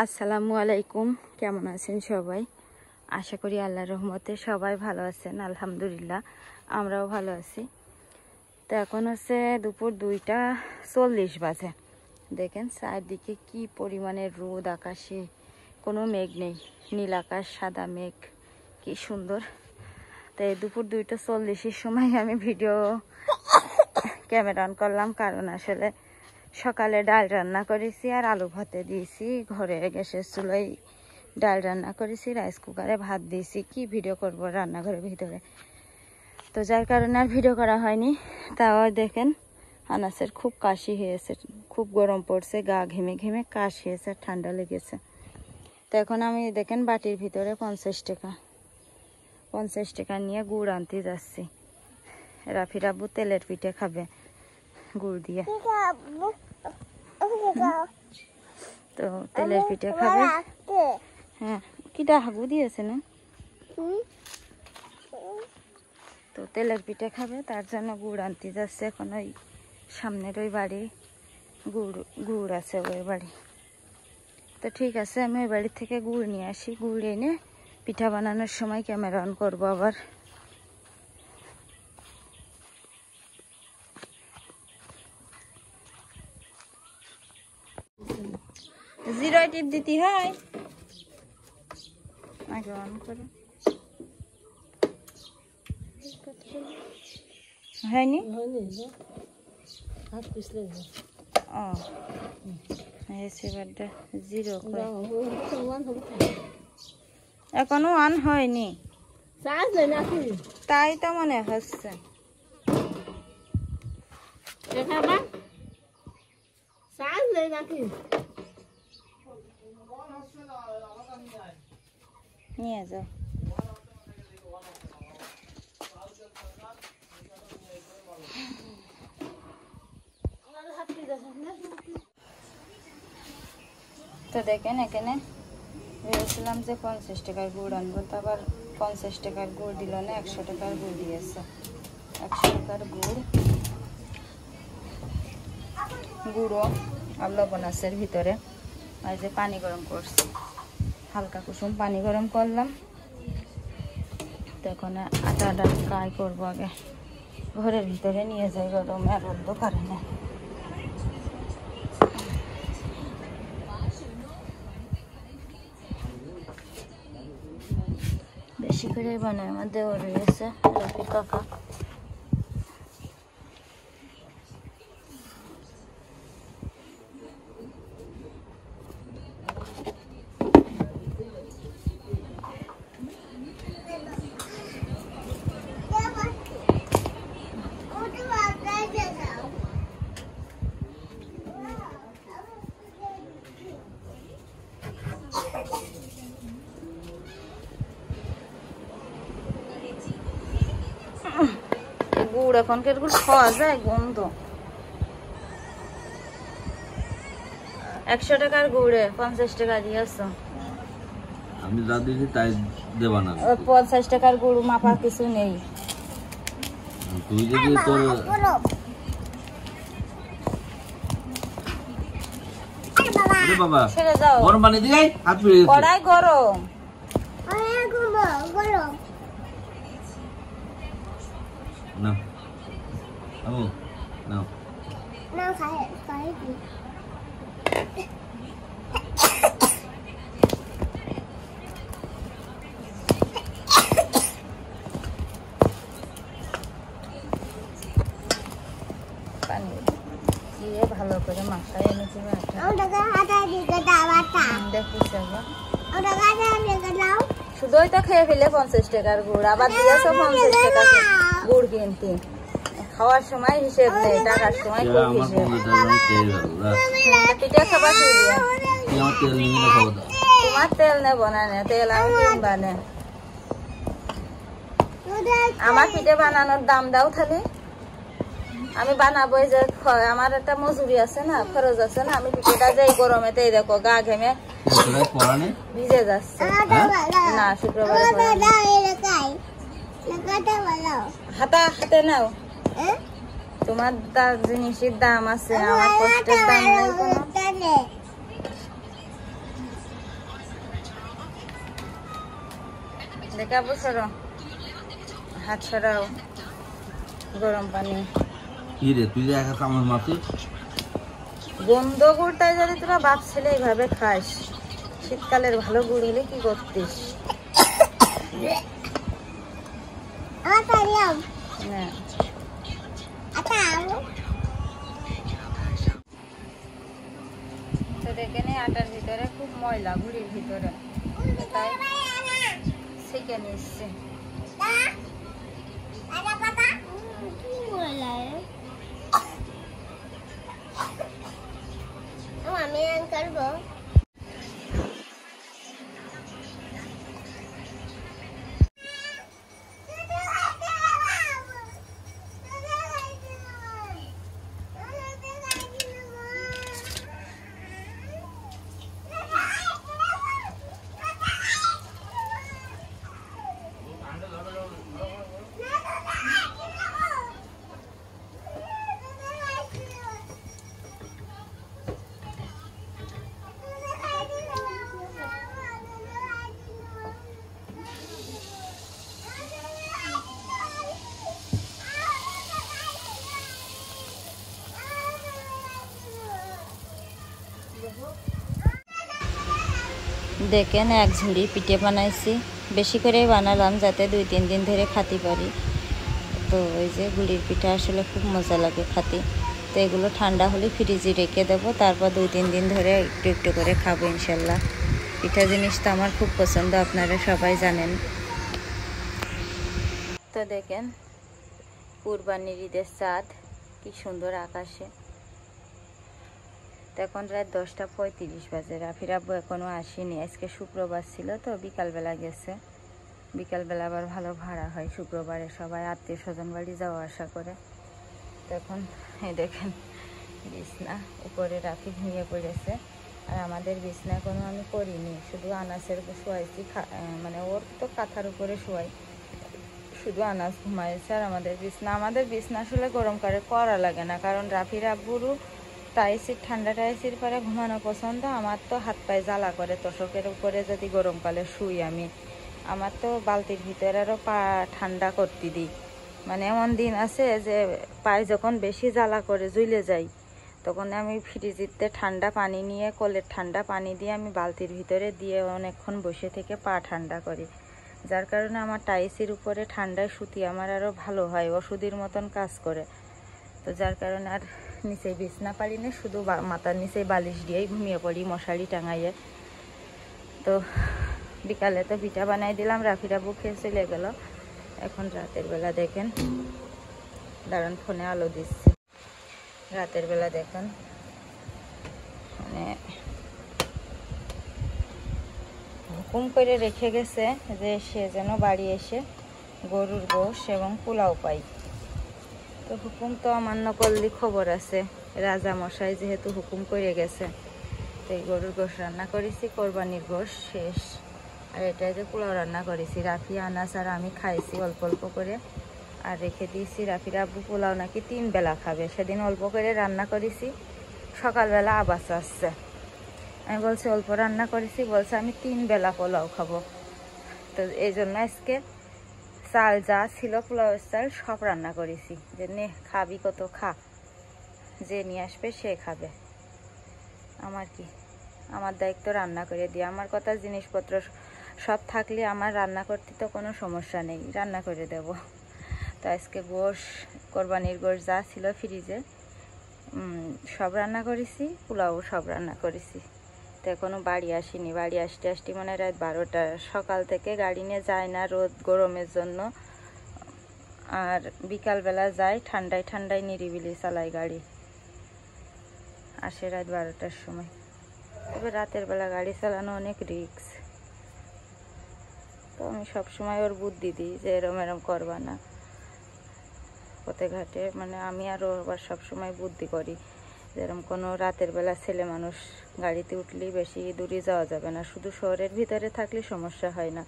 আসসালামু আলাইকুম, কেমন আছেন সবাই? আশা করি আল্লাহর রহমতে সবাই ভালো আছেন। আলহামদুলিল্লাহ আমরাও ভালো আছি। তো এখন হচ্ছে দুপুর 2:40 বাজে। দেখেন চারদিকে কি পরিমাণে রোদ, আকাশে কোনো মেঘ নেই, নীল আকাশ, সাদা মেঘ, কি সুন্দর। তো এই দুপুর 2:40-এর সময় আমি ভিডিও ক্যামেরা অন করলাম, কারণ আসলে সকালে ডাল রান্না করেছি আর আলু ভাতে দিয়েছি। ঘরে গ্যাসের চুলোয় ডাল রান্না করেছি, রাইস কুকারে ভাত দিয়েছি। কি ভিডিও করব রান্নাঘরের ভিতরে, তো যার কারণে আর ভিডিও করা হয়নি। তাও দেখেন আনাসের খুব কাশি হয়েছে, খুব গরম পড়ছে, গা ঘেমে ঘেমে কাশি হয়েছে, ঠান্ডা লেগেছে। তো এখন আমি দেখেন বাটির ভিতরে 50 টাকা নিয়ে গুড় আনতে যাচ্ছি। রাফির আব্বু তেলের পিঠে খাবে গুড় দিয়ে, তো তেলের পিঠে খাবে। হ্যাঁ, কিটা হাগু দিয়েছে না, তো তেলের পিঠে খাবে, তার জন্য গুড় আনতে যাচ্ছে। এখন ওই সামনের ওই বাড়ি গুড় আছে, ওই বাড়ি। তো ঠিক আছে, আমি ওই বাড়ি থেকে গুড় নিয়ে আসি, গুড় এনে পিঠা বানানোর সময় ক্যামেরা অন করবো আবার। জিরো টিপ দিতে হয়, আগে অন করে হয়নি। ও জিরো এখনো অন হয়নি, তাই তো মনে হচ্ছে। নিয়ে যাও। তো দেখেন এখানে ভেবেছিলাম যে 50 টাকার গুড় আনবো, তো আবার 50 টাকার গুড় দিল না, 100 টাকার গুড় দিয়েছে। 100 টাকার গুঁড়ো আর লবণ আছে ভিতরে। আর যে পানি গরম করছি, হালকা কুসুম পানি গরম করলাম। তো এখন আটাটা কাই করবো, আগে ঘরের ভিতরে নিয়ে যাই, গরমে আর রোদ কারণে। বেশি করে বানায়, আমার দেওয়া রয়েছে রফি কাকা। গুড় এখনকার গুড় খাওয়া যায়, গন্ধ। 100 টাকার গুড়ে 50 টাকা দিয়েছো। আমি যা দিয়েছি তাই দেবা না। 50 টাকার গুড় মাপা কিছু নেই। তুই যদি তোর বাবা ছেড়ে যাও, গরম পানি দিয়ে হাত পুড়ে গেছে, কড়াই গরম। না আমু নাও না খাই দি পানি দিয়ে ভালো করে মাখায় এনেছি। শুধুই তো খেয়ে ফেলে 50 টাকার গুড়, আবার দিয়েছো 50 টাকা গুড় কিনতে। খাওয়ার সময় হিসেব নেই, টাকার সময় খুব হিসেব। পিঠা খাবার কি দিয়ে? তোমার তেল নেবো না, তেল আমি কিনবা না। আমার পিঠে বানানোর দাম দাও তাহলে, আমি বানাবো। যে আমার একটা মজুরি আছে না, খরচ আছে না। আমি পিঠেটা যে গরমেতে দেখো গা ঘেমে ভিজে যাচ্ছে। না শুক্রবারে হাতে নাও, তোমার জিনিসের দাম আছে, আমার কষ্টের দাম নেই কোনো। দেখাবো সরো, হাত সরাও, গরম পানি। কি রে তুই যে একা কামড় মারছিস? গন্ধ গুড়টাই যদি তোরা বাপ ছেলে এইভাবে খাস, শীতকালের ভালো গুড় হলে কি করতিস? আমার পারলাম না আচ্ছা তো দেখে নে আটার ভিতরে খুব ময়লা, গুড়ির ভিতরে, তাই সেকে নিচ্ছে। কি বলে আমি করবো দেখেন এক ঝুড়ি পিঠে বানাইছি, বেশি করেই বানালাম যাতে 2-3 দিন ধরে খাতে পারি। তো ওই যে গুড়ির পিঠা আসলে খুব মজা লাগে খাতে। তো এগুলো ঠান্ডা হলে ফ্রিজে রেখে দেবো, তারপর 2-3 দিন ধরে একটু একটু করে খাবো ইনশাল্লাহ। পিঠা জিনিসটা আমার খুব পছন্দ, আপনারা সবাই জানেন। তো দেখেন কুরবানির ঈদের চাঁদ কি সুন্দর আকাশে। তো এখন রাত 10:35 বাজে, রাফির আব্বু এখনও আসেনি। আজকে শুক্রবার ছিল তো বিকালবেলা গেছে। বিকালবেলা আবার ভালো ভাড়া হয় শুক্রবারে, সবাই আত্মীয় স্বজন বাড়ি যাওয়া আসা করে। তো এখন এই দেখেন বিছনা উপরে রাফি ঘুমিয়ে পড়েছে, আর আমাদের বিছনা কোনো আমি করিনি, শুধু আনাসের শোয়াইছি। মানে ওর তো কাঁথার উপরে শোয়াই, শুধু আনাস ঘুমাইছে। আর আমাদের বিছনা আসলে গরমকালে করা লাগে না, কারণ রাফির আব্বুরও টাইসির ঠান্ডা টাইসির পরে ঘুমানো পছন্দ। আমার তো হাত পায়ে জ্বালা করে তোষকের উপরে যদি গরমকালে শুই আমি, আমার তো বালতির ভিতরে আরও পা ঠান্ডা করতে দিই। মানে এমন দিন আছে যে পায়ে যখন বেশি জ্বালা করে জ্বলে যাই, তখন আমি ফ্রিজিতে ঠান্ডা পানি নিয়ে, কলের ঠান্ডা পানি দিয়ে আমি বালতির ভিতরে দিয়ে অনেকক্ষণ বসে থেকে পা ঠান্ডা করি। যার কারণে আমার টাইসির উপরে ঠান্ডায় শুতি আমার আরও ভালো হয়, ওষুধের মতন কাজ করে। তো যার কারণে আর নিচে বিছনা পারি না, শুধু মাথার নিচে বালিশ দিয়েই ঘুমিয়ে পড়ি মশারি টাঙাইয়ে। তো বিকালে তো পিঠা বানাই দিলাম, রাফির আব্বু খেয়ে চলে গেল। এখন রাতের বেলা দেখেন, দাঁড়ান ফোনে আলো দিচ্ছে। রাতের বেলা দেখেন মানে হুকুম করে রেখে গেছে যে সে যেন বাড়ি এসে গরুর গোশ এবং পোলাও পাই। তো হুকুম তো অমান্য করলে খবর আছে, রাজা মশাই যেহেতু হুকুম করে গেছে। তো এই গরুর গোশ রান্না করেছি, কোরবানির গোশ শেষ। আর এটা যে পোলাও রান্না করেছি, রাফি আনাস আর আমি খাইছি অল্প অল্প করে, আর রেখে দিয়েছি। রাফির আব্বু পোলাও নাকি 3 বেলা খাবে, সেদিন অল্প করে রান্না করেছি, সকালবেলা আবাস আসছে। আমি বলছি অল্প রান্না করেছি, বলছে আমি 3 বেলা পোলাও খাবো। তো এই জন্য আজকে চাল যা ছিল পোলাওয়ের চাল সব রান্না করেছি, যে নে খাবি কত খা, যে নিয়ে আসবে সে খাবে। আমার কি, আমার দায়িত্ব রান্না করে দিয়ে, আমার কথা জিনিসপত্র সব থাকলে আমার রান্না করতে তো কোনো সমস্যা নেই, রান্না করে দেব। তো আজকে গোশ, কোরবানির গোশ যা ছিল ফ্রিজে সব রান্না করেছি, পোলাও সব রান্না করেছি। তো এখনও বাড়ি আসিনি, বাড়ি আসতে আসতে মানে রাত 12টা। সকাল থেকে গাড়ি নিয়ে যায় না রোদ গরমের জন্য, আর বিকালবেলা যায় ঠান্ডায় ঠান্ডায় নিরিবিলি চালায় গাড়ি, আসে রাত 12টার সময়। তবে রাতের বেলা গাড়ি চালানো অনেক রিস্ক। তো আমি সবসময় ওর বুদ্ধি দিই যে এরম এরম করবা না পথে ঘাটে, মানে আমি আরও আবার সবসময় বুদ্ধি করি যেরকম কোনো রাতের বেলা ছেলে মানুষ গাড়িতে উঠলেই বেশি দূরে যাওয়া যাবে না, শুধু শহরের ভিতরে থাকলে সমস্যা হয় না,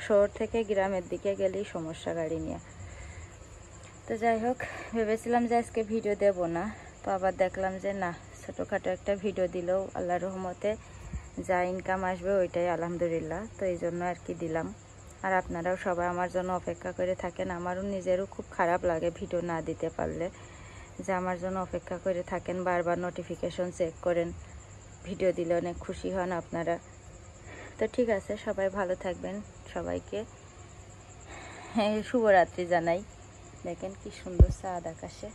শহর থেকে গ্রামের দিকে গেলেই সমস্যা গাড়ি নিয়ে। তো যাই হোক, ভেবেছিলাম যে আজকে ভিডিও দেব না, তো আবার দেখলাম যে না, ছোটোখাটো একটা ভিডিও দিলেও আল্লাহর রহমতে যা ইনকাম আসবে ওইটাই আলহামদুলিল্লাহ। তো এই জন্য আর কি দিলাম। আর আপনারাও সবাই আমার জন্য অপেক্ষা করে থাকেন। আমারও নিজেরও খুব খারাপ লাগে ভিডিও না দিতে পারলে, যে আমার জন্য অপেক্ষা করে থাকেন, বারবার নোটিফিকেশন চেক করেন, ভিডিও দিলে অনেক খুশি হন আপনারা। তো ঠিক আছে, সবাই ভালো থাকবেন, সবাইকে শুভরাত্রি জানাই। দেখেন কি সুন্দর চাঁদ আকাশে।